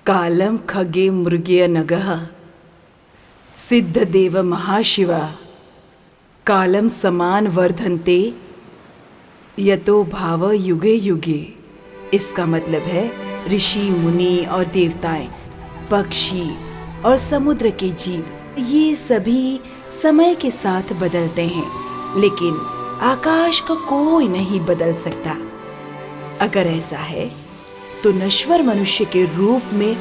कालं खगे मृगे नगः सिद्धदेव महाशिवा कालं समान वर्धन्ते यतो भाव युगे युगे। इसका मतलब है ऋषि मुनि और देवताएं, पक्षी और समुद्र के जीव ये सभी समय के साथ बदलते हैं, लेकिन आकाश को कोई नहीं बदल सकता। अगर ऐसा है तो नश्वर मनुष्य के रूप में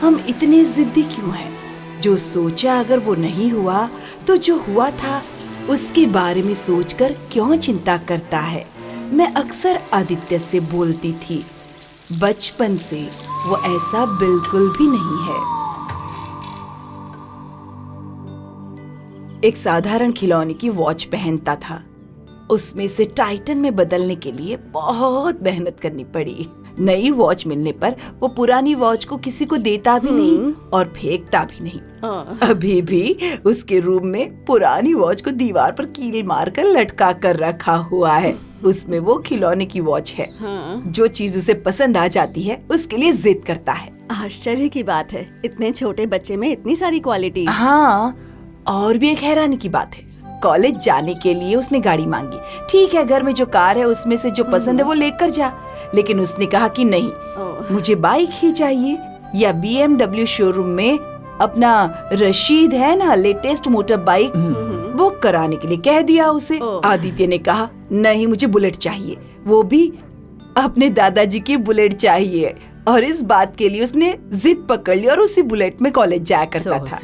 हम इतने जिद्दी क्यों हैं? जो सोचा अगर वो नहीं हुआ तो जो हुआ था उसके बारे में सोचकर क्यों चिंता करता है? मैं अक्सर आदित्य से बोलती थी, बचपन से वो ऐसा बिल्कुल भी नहीं है। एक साधारण खिलौने की वॉच पहनता था। उसमें से टाइटन में बदलने के लिए बहुत मेहनत करनी पड़ी। नई वॉच मिलने पर वो पुरानी वॉच को किसी को देता भी नहीं और फेंकता भी नहीं। अभी भी उसके रूम में पुरानी वॉच को दीवार पर कील मारकर लटका कर रखा हुआ है। उसमें वो खिलौने की वॉच है। जो चीज उसे पसंद आ जाती है उसके लिए जिद करता है। आश्चर्य की बात है, इतने छोटे बच्चे में इतनी सारी क्वालिटी। हाँ, और भी एक हैरानी की बात है, कॉलेज जाने के लिए उसने गाड़ी मांगी। ठीक है, घर में जो कार है उसमें से जो पसंद है वो लेकर जा, लेकिन उसने कहा कि नहीं, मुझे बाइक ही चाहिए। या BMW शोरूम में अपना रशीद है ना, लेटेस्ट मोटर बाइक बुक कराने के लिए कह दिया उसे। आदित्य ने कहा नहीं, मुझे बुलेट चाहिए, वो भी अपने दादाजी की बुलेट चाहिए। और इस बात के लिए उसने जिद पकड़ ली और उसी बुलेट में कॉलेज जाया करता था।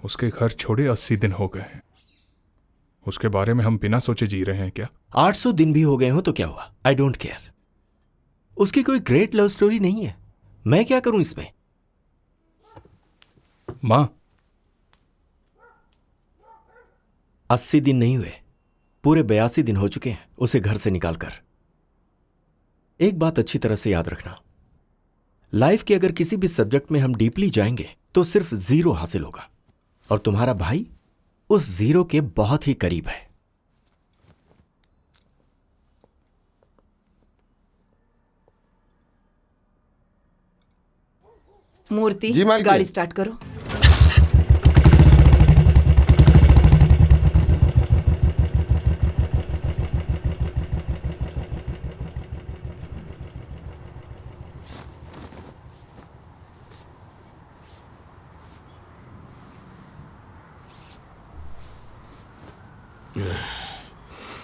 उसके घर छोड़े 80 दिन हो गए हैं। उसके बारे में हम बिना सोचे जी रहे हैं क्या? 800 दिन भी हो गए हो तो क्या हुआ? I don't care. उसकी कोई ग्रेट लव स्टोरी नहीं है, मैं क्या करूं इसमें? मां, 80 दिन नहीं हुए, पूरे 82 दिन हो चुके हैं उसे घर से निकालकर। एक बात अच्छी तरह से याद रखना, लाइफ के अगर किसी भी सब्जेक्ट में हम डीपली जाएंगे तो सिर्फ 0 हासिल होगा, और तुम्हारा भाई उस 0 के बहुत ही करीब है। मूर्ति, जी मालकिन। गाड़ी स्टार्ट करो।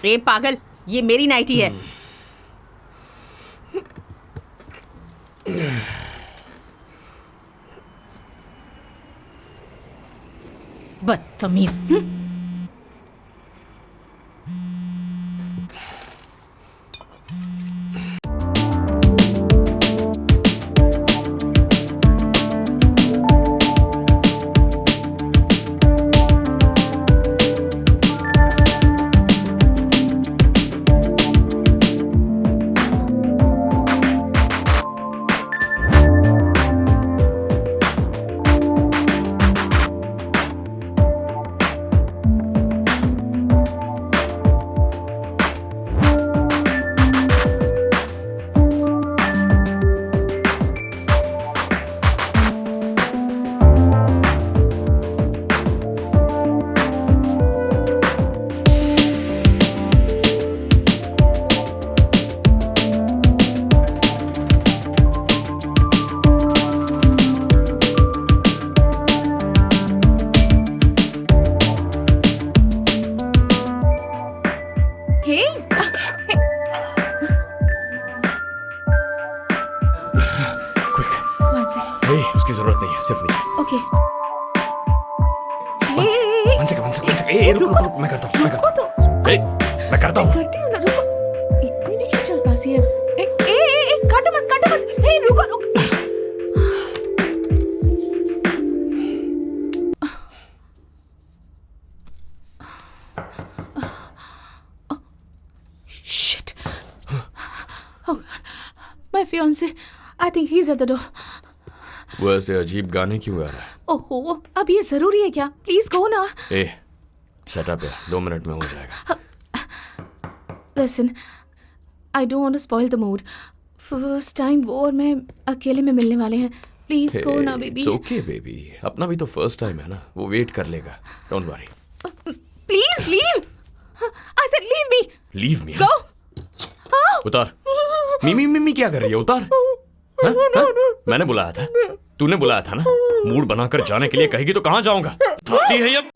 ए पागल, ये मेरी नाइटी है। बदतमीज। उसकी जरूरत नहीं है, सिर्फ नीचे। ओके। रुक, मैं करता हूँ। मैं करता हूँ। करती हूँ ना, रुको। इतनी भी क्या चल पासी है? काटो मत। हे, रुको। Shit. Oh, my fiancé. I think he's at the door. वो ऐसे अजीब गाने क्यों गा रहा है? ओहो, अब ये जरूरी है क्या? प्लीज गो ना। शट अप है, 2 मिनट में हो जाएगा। Listen, I don't want to spoil the mood. First time वो और मैं अकेले में मिलने वाले हैं। प्लीज गो ना बेबी। इट्स ओके बेबी, अपना भी तो फर्स्ट टाइम है ना, वो वेट कर लेगा, don't worry. Please leave. I said leave me. Leave me? Go. उतार। मिमी मिमी क्या कर रही है? उतार। हाँ? हाँ? मैंने बुलाया था, तूने बुलाया था ना। मूड बनाकर जाने के लिए कहेगी तो कहाँ जाऊंगा? थकती है ये।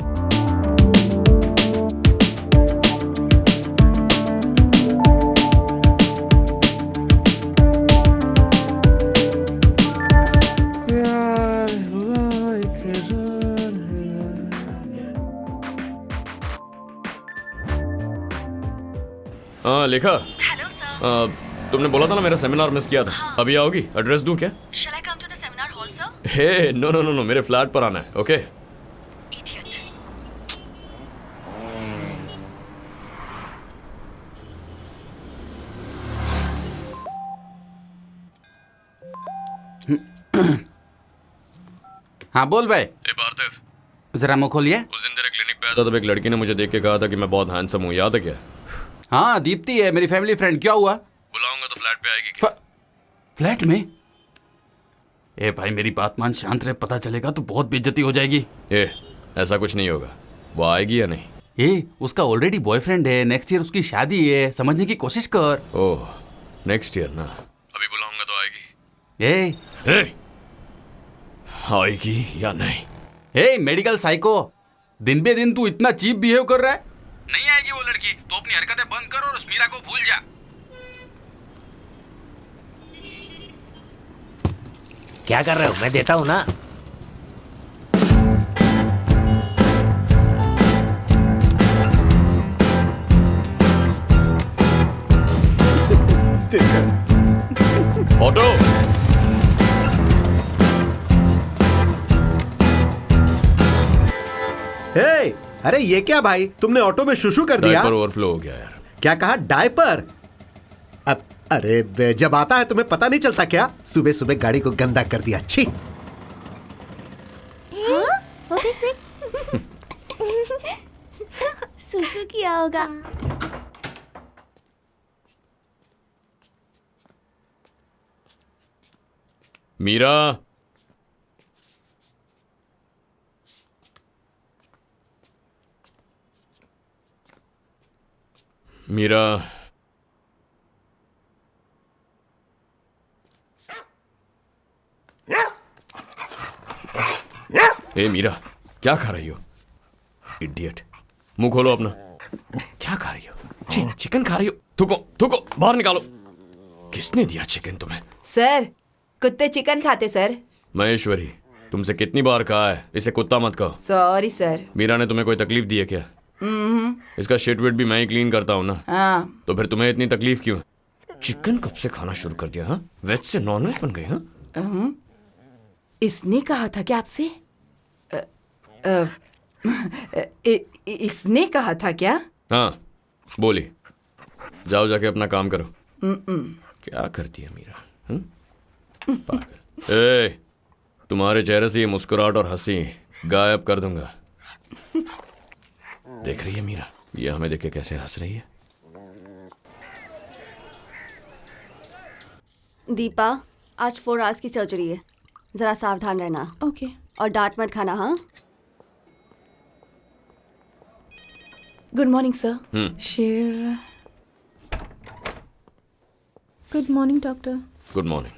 हाँ लिखा। Hello sir. तुमने बोला था ना मेरा सेमिनार मिस किया था। अभी आओगी? एड्रेस दूं क्या? Shall I come to the seminar hall, sir? Hey no no no no, मेरे फ्लैट पर आना है। Okay Idiot. हाँ बोल भाई। ए पार्थिव, जरा मुंह खोलिए। उस दिन तेरे क्लिनिक पे आया था तब एक लड़की ने मुझे देख के कहा था कि मैं बहुत हैंडसम हूँ, याद है क्या? हाँ दीप्ति है मेरी फैमिली फ्रेंड। क्या हुआ? बुलाऊंगा तो फ्लैट पे आएगी क्या? फ्लैट में? ए भाई मेरी बात मान, शांत रहे, पता चलेगा तो बहुत बेइज्जती हो जाएगी। ए ऐसा कुछ नहीं होगा, वो आएगी या नहीं? ए उसका ऑलरेडी बॉयफ्रेंड है, नेक्स्ट ईयर उसकी शादी है, समझने की कोशिश कर। ओह नेक्स्ट ईयर ना, अभी बुलाऊंगा तो आएगी? ए आएगी या नहीं? ए मेडिकल साइको, दिन बे दिन तू इतना चीप बिहेव कर रहा है। नहीं आएगी वो लड़की, तो अपनी हरकतें बंद कर और उस मीरा को भूल जा। क्या कर रहे हो? मैं देता हूं ना। ऑटो। हे, अरे ये क्या भाई, तुमने ऑटो में शुशु कर दिया? डायपर ओवरफ्लो हो गया यार। क्या कहा? डायपर? अब अरे जब आता है तुम्हें पता नहीं चलता क्या? सुबह सुबह गाड़ी को गंदा कर दिया। छी। सुसु किया होगा। मीरा, मीरा, ए मीरा, क्या खा रही हो? इडियट, मुंह खोलो अपना। क्या खा रही हो? चिकन खा रही हो? थूको थूको, बाहर निकालो। किसने दिया चिकन तुम्हें? सर, कुत्ते चिकन खाते सर। महेश्वरी, तुमसे कितनी बार कहा है इसे कुत्ता मत कहो। Sorry sir. मीरा ने तुम्हें कोई तकलीफ दी है क्या? इसका शिट विट भी मैं ही क्लीन करता हूँ ना। हाँ। तो फिर तुम्हें इतनी तकलीफ क्यों है? चिकन कब से खाना शुरू कर दिया? हाँ, वेज से नॉन वेज बन गए? हाँ, इसने कहा था क्या आपसे? इसने कहा था क्या? हाँ बोली। जाओ जाके अपना काम करो। क्या करती है मीरा? पागल। ए, तुम्हारे चेहरे से ये मुस्कुराहट और हंसी गायब कर दूंगा। देख रही है मीरा, ये हमें देख के कैसे हंस रही है। दीपा, आज 4 आवर्स की सर्जरी है, जरा सावधान रहना। ओके। और डांट मत खाना। हाँ, गुड मॉर्निंग सर। शेर। Good morning doctor. Good morning.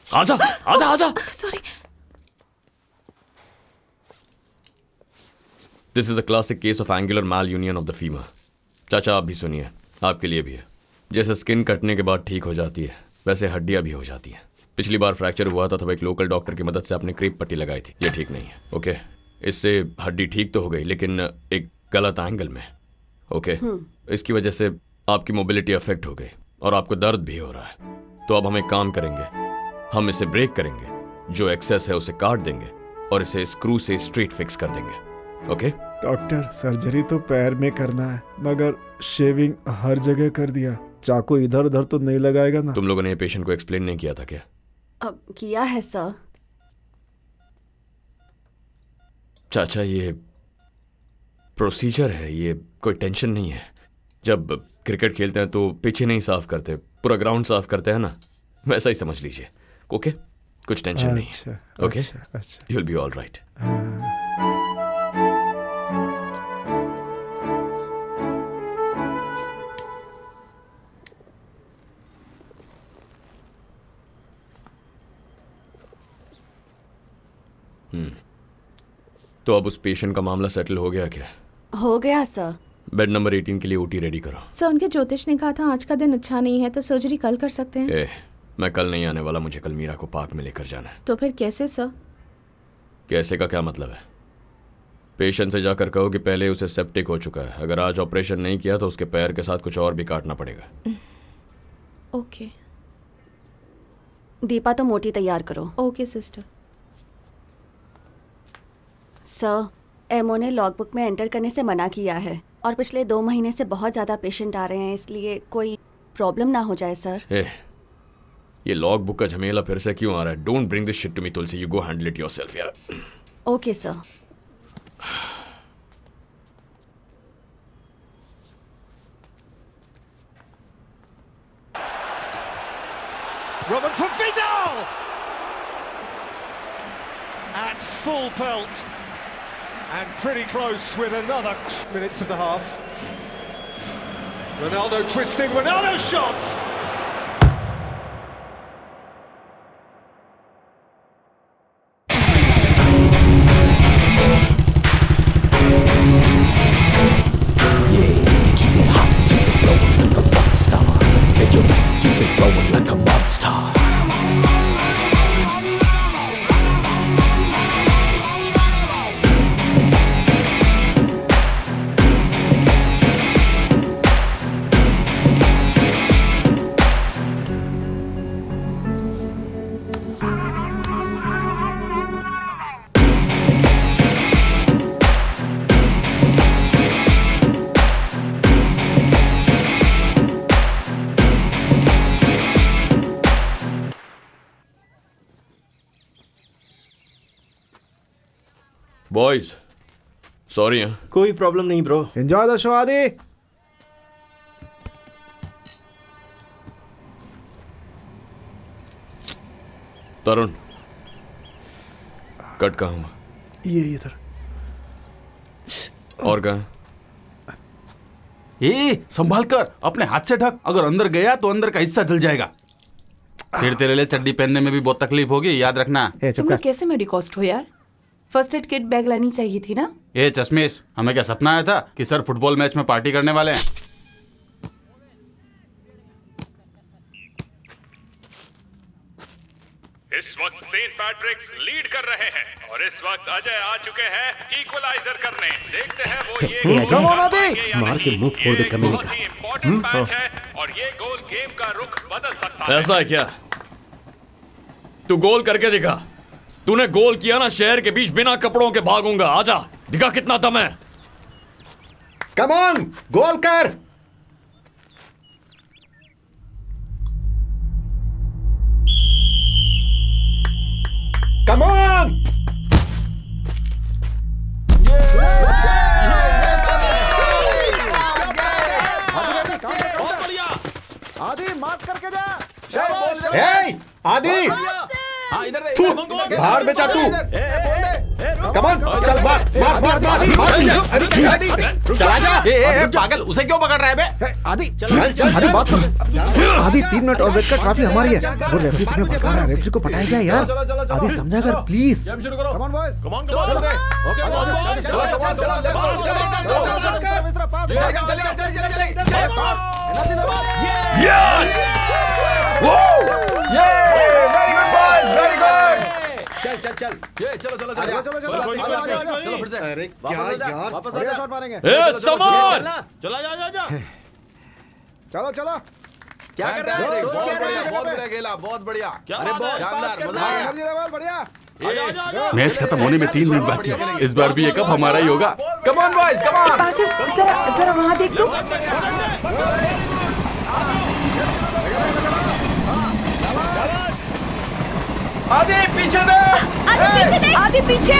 आजा आजा आजा। Sorry. This is a classic case of angular malunion of the femur. चाचा आप भी सुनिए, आपके लिए भी है। जैसे स्किन कटने के बाद ठीक हो जाती है, वैसे हड्डियां भी हो जाती हैं। पिछली बार फ्रैक्चर हुआ था तब एक लोकल डॉक्टर की मदद से आपने क्रीप पट्टी लगाई थी, ये ठीक नहीं है। ओके, इससे हड्डी ठीक तो हो गई लेकिन एक गलत एंगल में। ओके, इसकी वजह से आपकी मोबिलिटी अफेक्ट हो गई और आपको दर्द भी हो रहा है। तो अब हम एक काम करेंगे, हम इसे ब्रेक करेंगे, जो एक्सेस है उसे काट देंगे और इसे स्क्रू से स्ट्रेट फिक्स कर देंगे। ओके? डॉक्टर, सर्जरी तो पैर में करना है मगर शेविंग हर जगह कर दिया। चाकू इधर उधर तो नहीं लगाएगा ना? तुम लोगों ने ये पेशेंट को एक्सप्लेन नहीं किया था क्या? अब किया है सर। चाचा, ये प्रोसीजर है, ये कोई टेंशन नहीं है। जब क्रिकेट खेलते हैं तो पिच ही नहीं साफ करते, पूरा ग्राउंड साफ करते हैं ना, वैसा ही समझ लीजिए। ओके, कुछ टेंशन नहीं है। Okay, you will be all right. तो अब उस पेशेंट का मामला सेटल हो गया क्या? हो गया सर। बेड नंबर 18 के लिए ओटी रेडी करो। सर, उनके ज्योतिष ने कहा था आज का दिन अच्छा नहीं है, तो सर्जरी कल कर सकते हैं। मैं कल नहीं आने वाला, मुझे कल मीरा को पार्क में लेकर जाना है। तो फिर कैसे सर? कैसे का क्या मतलब है? पेशेंट से जाकर कहो कि पहले उसे सेप्टिक हो चुका है, अगर आज ऑपरेशन नहीं किया तो उसके पैर के साथ कुछ और भी काटना पड़ेगा। ओके। दीपा, तो मोटी तैयार करो। Okay sister. सर, एमओ ने लॉगबुक में एंटर करने से मना किया है और पिछले 2 महीने से बहुत ज़्यादा पेशेंट आ रहे हैं, इसलिए कोई प्रॉब्लम ना हो जाए सर। ये लॉग बुक का झमेला फिर से क्यों आ रहा है? Don't bring this shit to me Tulsi, you go handle it yourself यार। Okay sir. Robin for Vidal! At full pelt. And pretty close with another minutes of the half. Ronaldo twisting, Ronaldo shot! Boys, sorry. कोई problem नहीं bro. Enjoy the show आदि। तरुण, cut कहाँ हुआ? ये इधर। और कहाँ? संभाल कर, अपने हाथ से ढक, अगर अंदर गया तो अंदर का हिस्सा जल जाएगा। फिर तेरे लिए चड्डी पहनने में भी बहुत तकलीफ होगी, याद रखना। तुम लोग कैसे मेडिकॉस्ट हो यार? फर्स्ट एड किट बैग लानी चाहिए थी ना। चश्मेश, हमें क्या सपना आया था कि सर फुटबॉल मैच में पार्टी करने वाले हैं? इस वक्त सेंट पैट्रिक्स लीड कर रहे हैं और इस वक्त अजय आ चुके हैं इक्वलाइजर करने। देखते हैं वो ये गोल मार के मुंह फोड़ दे कमीने का। बहुत ही इंपॉर्टेंट मैच है और ये गोल गेम का रुख बदल सकता है। ऐसा है क्या? तू गोल करके दिखा। तूने गोल किया ना, शहर के बीच बिना कपड़ों के भागूंगा। आजा, दिखा कितना दम है। कम ऑन, गोल कर। Come on. आदि मार्क करके जा। आदि हाँ, इधर दे, बाहर में जा तू। कम ऑन, चल मार मार मार मार मार। चला जा। पागल, उसे क्यों पकड़ रहा है बे? आदि चल चल, आदि बात सुन। आदि 3 मिनट और वेट कर, ट्रॉफी हमारी है। वो रेफरी तुम्हें भड़का रहा है, रेफरी को पटाया गया यार। आदि समझा कर please. Come on boys, come on come on. Okay boys, चलो चलो चलो yes! Very good boys, very good. चल चल चल, चलो चलो चलो चलो चलो फिर से। अरे क्या यार, वापस आ जा, शॉट मारेंगे। समान चला जा जा जा। चलो चलो। क्या कर रहा है? बहुत बढ़िया खेला, बहुत बढ़िया। अरे बहुत शानदार, मजा आ गया। एनर्जी लेवल बढ़िया। मैच खत्म होने में 3 मिनट बाकी है। इस बार भी ये कप हमारा ही होगा। Come on boys, come on. Parthiv, जरा वहां देख तो। आदि पीछे देख, आदि पीछे देख, आदि पीछे।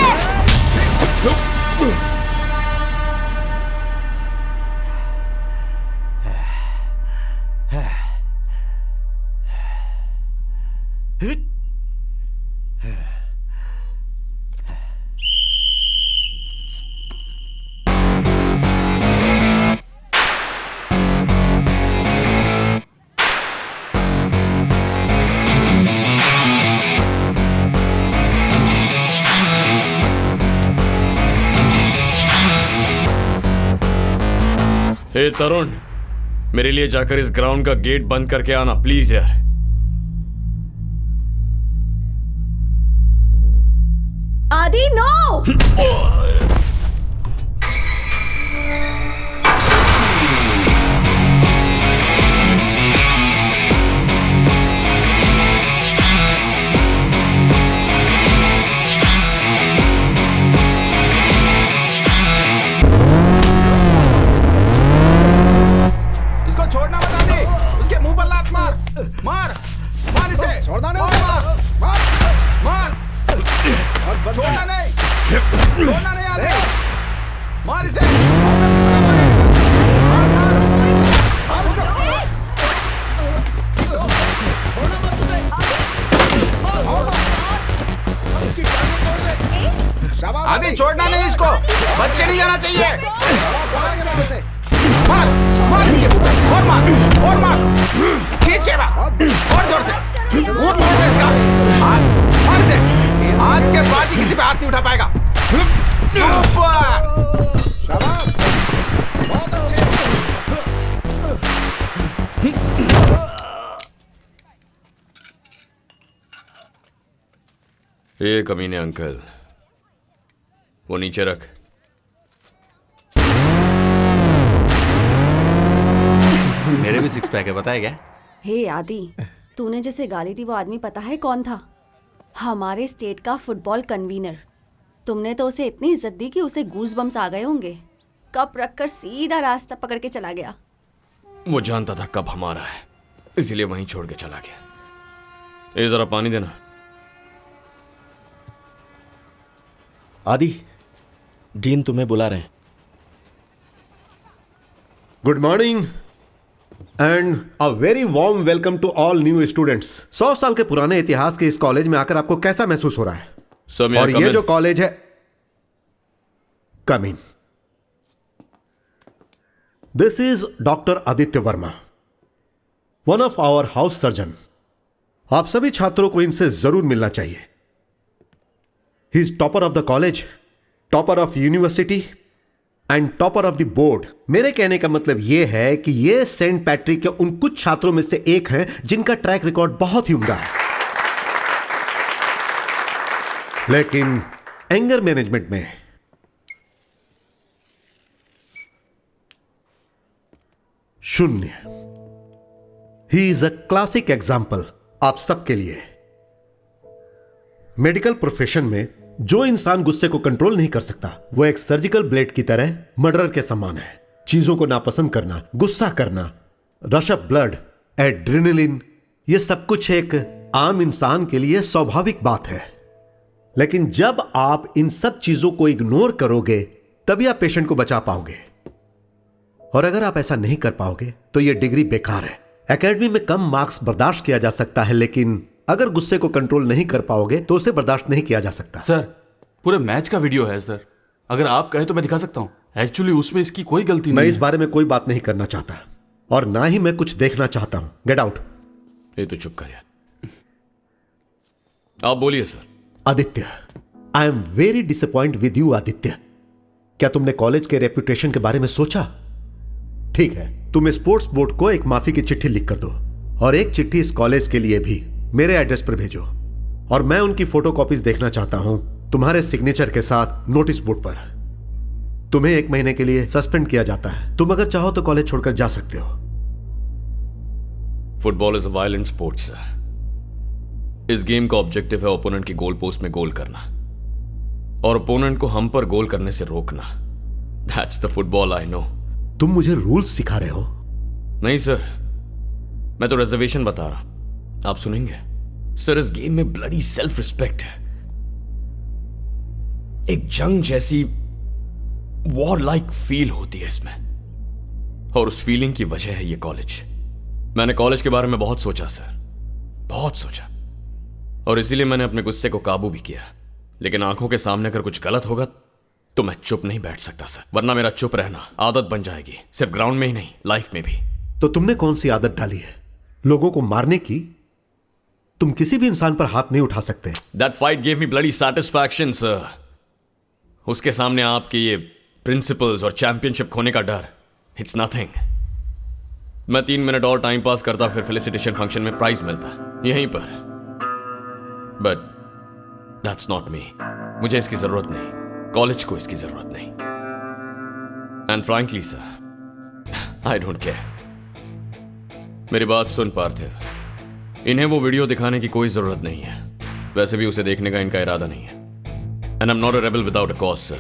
हे तरुण, मेरे लिए जाकर इस ग्राउंड का गेट बंद करके आना प्लीज यार। आदि नो। इसको छोड़ना मत आदि, उसके मुंह पर लात मार, मार मार इसे, छोड़ना नहीं, मार मार, छोड़ना नहीं, छोड़ना नहीं आदि, मार इसे, मार मार मार उसको, छोड़ना मत उसे, आदि छोड़ना नहीं इसको, बच के नहीं जाना चाहिए। मार मार इसके मुंह पे, और मार खींच के मार, और जोर से मुंह तोड़ दे इसका, मार इसे। आज के बाद ही किसी पे हाथ नहीं उठा पाएगा। सुपर, शाबाश, बहुत अच्छे। ये कमीने अंकल, वो नीचे रख। मेरे भी सिक्स पैक है, बताया क्या? हे आदि, तूने जिसे गाली दी वो आदमी पता है कौन था? हमारे स्टेट का फुटबॉल कन्वीनर। तुमने तो उसे इतनी इज्जत दी कि उसे गूज बम्स आ गए होंगे। कप रखकर सीधा रास्ता पकड़ के चला गया। वो जानता था कब हमारा है, इसीलिए वहीं छोड़ के चला गया। ये जरा पानी देना। आदि, डीन तुम्हें बुला रहे हैं। Good morning and a very warm welcome to all new students. 100 साल के पुराने इतिहास के इस कॉलेज में आकर आपको कैसा महसूस हो रहा है? और ये जो कॉलेज है, come in. This is doctor Aditya Verma, one of our house surgeon. आप सभी छात्रों को इनसे जरूर मिलना चाहिए। He is topper of the college, topper of university and topper of the board. मेरे कहने का मतलब यह है कि ये सेंट पैट्रिक के उन कुछ छात्रों में से एक हैं जिनका ट्रैक रिकॉर्ड बहुत ही उम्दा है, लेकिन एंगर मैनेजमेंट में 0। He is a classic example आप सबके लिए। मेडिकल प्रोफेशन में जो इंसान गुस्से को कंट्रोल नहीं कर सकता, वो एक सर्जिकल ब्लेड की तरह मर्डर के समान है। चीजों को नापसंद करना, गुस्सा करना, रश ऑफ ब्लड, एड्रेनलिन, ये सब कुछ एक आम इंसान के लिए स्वाभाविक बात है। लेकिन जब आप इन सब चीजों को इग्नोर करोगे, तभी आप पेशेंट को बचा पाओगे। और अगर आप ऐसा नहीं कर पाओगे तो यह डिग्री बेकार है। एकेडमी में कम मार्क्स बर्दाश्त किया जा सकता है, लेकिन अगर गुस्से को कंट्रोल नहीं कर पाओगे तो उसे बर्दाश्त नहीं किया जा सकता। सर, पूरे मैच का वीडियो है सर, अगर आप कहें तो मैं दिखा सकता हूं। एक्चुअली उसमें इसकी कोई गलती नहीं। मैं इस बारे में कोई बात नहीं करना चाहता और ना ही मैं कुछ देखना चाहता हूं। Get out. ये तो चुप कर यार। आप बोलिए sir. Aditya, I am very disappoint with you Aditya. क्या तुमने कॉलेज के रेपुटेशन के बारे में सोचा? ठीक है, तुम स्पोर्ट्स बोर्ड को एक माफी की चिट्ठी लिख कर दो और एक चिट्ठी इस कॉलेज के लिए भी मेरे एड्रेस पर भेजो, और मैं उनकी फोटोकॉपीज देखना चाहता हूं तुम्हारे सिग्नेचर के साथ नोटिस बोर्ड पर। तुम्हें 1 महीने के लिए सस्पेंड किया जाता है। तुम अगर चाहो तो कॉलेज छोड़कर जा सकते हो। Football is a violent sport sir. इस गेम का ऑब्जेक्टिव है ओपोनेंट की गोल पोस्ट में गोल करना और ओपोनेंट को हम पर गोल करने से रोकना। That's the football I know. तुम मुझे रूल्स सिखा रहे हो? नहीं सर, मैं तो रिजर्वेशन बता रहा। आप सुनेंगे? सर इस गेम में ब्लडी सेल्फ रिस्पेक्ट है, एक जंग जैसी वॉर लाइक फील होती है इसमें, और उस फीलिंग की वजह है ये कॉलेज। मैंने कॉलेज के बारे में बहुत सोचा सर, बहुत सोचा, और इसीलिए मैंने अपने गुस्से को काबू भी किया। लेकिन आंखों के सामने अगर कुछ गलत होगा तो मैं चुप नहीं बैठ सकता सर, वरना मेरा चुप रहना आदत बन जाएगी, सिर्फ ग्राउंड में ही नहीं, लाइफ में भी। तो तुमने कौन सी आदत डाली है? लोगों को मारने की? तुम किसी भी इंसान पर हाथ नहीं उठा सकते। That fight gave me bloody satisfaction sir. उसके सामने आपके ये प्रिंसिपल्स और चैंपियनशिप खोने का डर, इट्स नथिंग। मैं 3 मिनट और टाइम पास करता, फिर फेलिसिटेशन फंक्शन में प्राइज मिलता यहीं पर। But that's not me. मुझे इसकी जरूरत नहीं, कॉलेज को इसकी जरूरत नहीं। And frankly sir, I don't care. मेरी बात सुन पार्थिव, इन्हें वो वीडियो दिखाने की कोई जरूरत नहीं है, वैसे भी उसे देखने का इनका इरादा नहीं है। And I am not a rebel without a cause sir,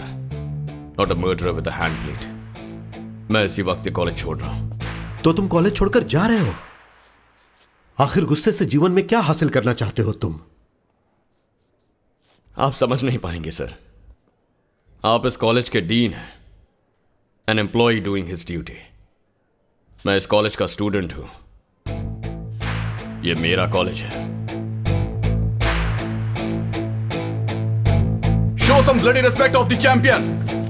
not a murderer with a hand plate. मैं इसी वक्त ये कॉलेज छोड़ रहा हूं। तो तुम कॉलेज छोड़कर जा रहे हो? आखिर गुस्से से जीवन में क्या हासिल करना चाहते हो तुम? आप समझ नहीं पाएंगे सर। आप इस कॉलेज के डीन हैं, an employ doing his duty. मैं इस कॉलेज का स्टूडेंट हूं, ये मेरा कॉलेज है। Show some bloody respect of the champion.